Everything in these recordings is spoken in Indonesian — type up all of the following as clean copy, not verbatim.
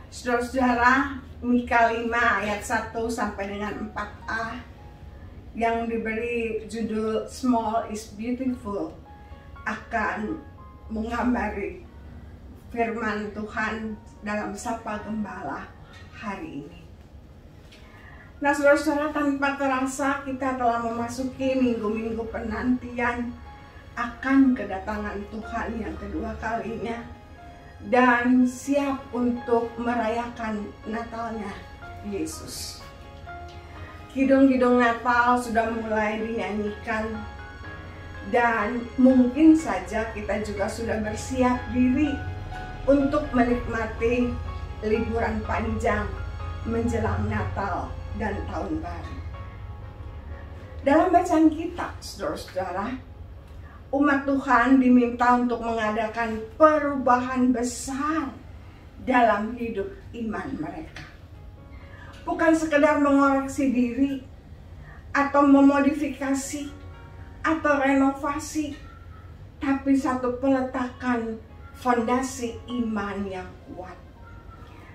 Saudara-saudara, Mika 5 ayat 1 sampai dengan 4a yang diberi judul Small is Beautiful akan menggambari firman Tuhan dalam Sapa Gembala hari ini. Nah, saudara-saudara, tanpa terasa kita telah memasuki minggu-minggu penantian akan kedatangan Tuhan yang kedua kalinya dan siap untuk merayakan Natalnya Yesus. Kidung-kidung Natal sudah mulai dinyanyikan dan mungkin saja kita juga sudah bersiap diri untuk menikmati liburan panjang menjelang Natal dan Tahun Baru. Dalam bacaan kita, saudara-saudara, umat Tuhan diminta untuk mengadakan perubahan besar dalam hidup iman mereka. Bukan sekedar mengoreksi diri atau memodifikasi atau renovasi, tapi satu peletakan fondasi iman yang kuat.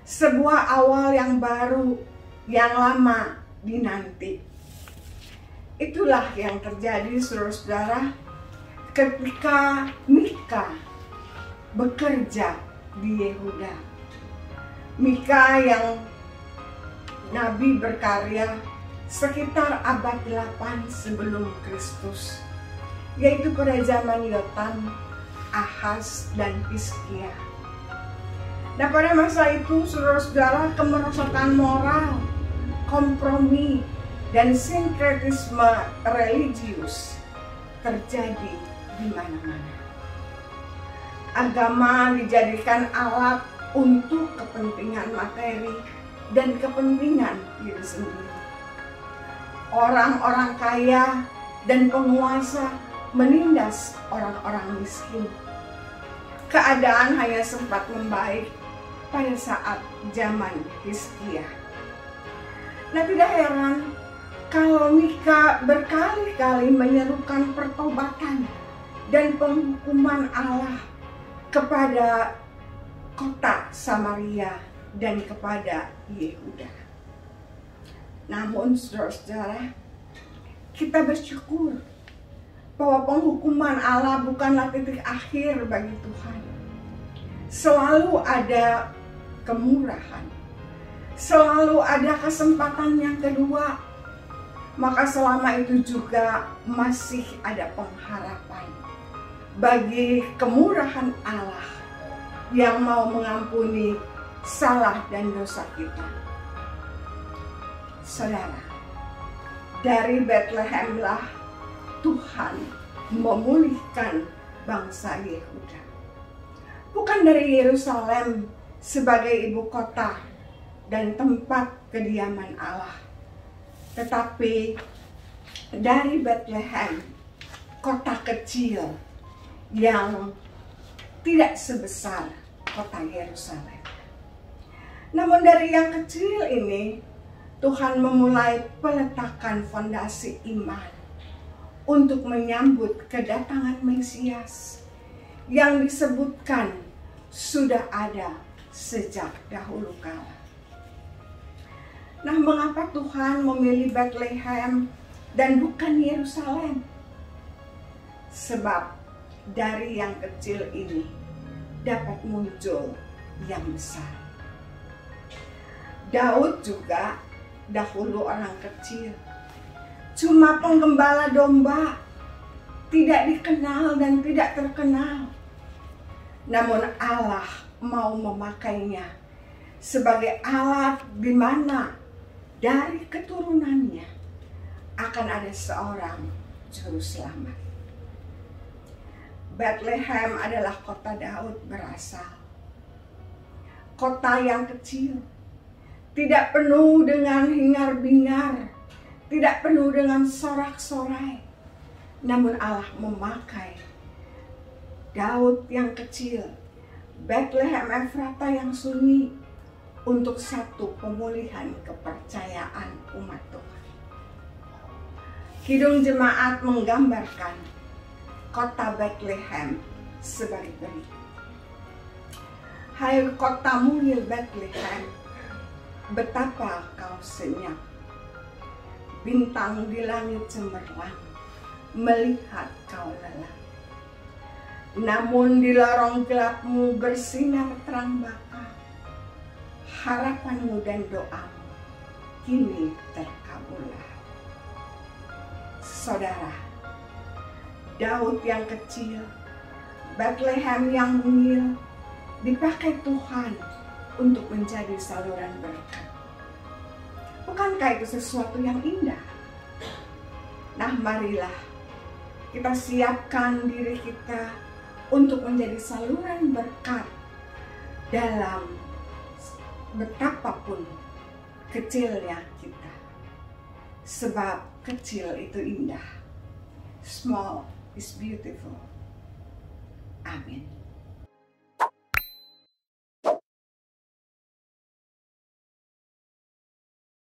Sebuah awal yang baru, yang lama dinanti. Itulah yang terjadi, saudara-saudara, ketika Mika bekerja di Yehuda. Mika yang nabi berkarya sekitar abad 8 sebelum Kristus, yaitu pada zaman Yotam, Ahaz, dan Hizkia. Nah, pada masa itu, saudara-saudara, kemerosotan moral, kompromi, dan sinkretisme religius terjadi di mana-mana. Agama dijadikan alat untuk kepentingan materi dan kepentingan diri sendiri. Orang-orang kaya dan penguasa menindas orang-orang miskin. Keadaan hanya sempat membaik pada saat zaman Hizkia. Nah, tidak heran kalau Mika berkali-kali menyerukan pertobatan dan penghukuman Allah kepada kota Samaria dan kepada Yehuda. Namun, saudara-saudara, kita bersyukur bahwa penghukuman Allah bukanlah titik akhir bagi Tuhan. Selalu ada kemurahan, selalu ada kesempatan yang kedua. Maka selama itu juga masih ada pengharapan bagi kemurahan Allah yang mau mengampuni salah dan dosa kita. Saudara, dari Betlehemlah Tuhan memulihkan bangsa Yehuda. Bukan dari Yerusalem sebagai ibu kota dan tempat kediaman Allah, tetapi dari Bethlehem, kota kecil yang tidak sebesar kota Yerusalem. Namun dari yang kecil ini, Tuhan memulai peletakan fondasi iman untuk menyambut kedatangan Mesias yang disebutkan sudah ada sejak dahulu kala. Nah, mengapa Tuhan memilih Bethlehem dan bukan Yerusalem? Sebab dari yang kecil ini dapat muncul yang besar. Daud juga dahulu orang kecil, cuma penggembala domba, tidak dikenal dan tidak terkenal. Namun Allah mau memakainya sebagai alat di mana dari keturunannya akan ada seorang juru selamat. Bethlehem adalah kota Daud berasal. Kota yang kecil, tidak penuh dengan hingar-bingar, tidak penuh dengan sorak-sorai. Namun Allah memakai Daud yang kecil, Bethlehem Efrata yang sunyi, untuk satu pemulihan kepercayaan umat Tuhan. Kidung jemaat menggambarkan kota Bethlehem sebagai berikut. Hai kota mungil Bethlehem, betapa kau senyap. Bintang di langit cemerlang, melihat kau lelah. Namun di lorong gelapmu bersinar terang bakar. Harapanmu dan doamu kini terkabullah. Saudara, Daud yang kecil, Bethlehem yang mungil, dipakai Tuhan untuk menjadi saluran berkat. Bukankah itu sesuatu yang indah? Nah, marilah kita siapkan diri kita untuk menjadi saluran berkat dalam betapapun kecilnya kita. Sebab kecil itu indah. Small is beautiful. Amin.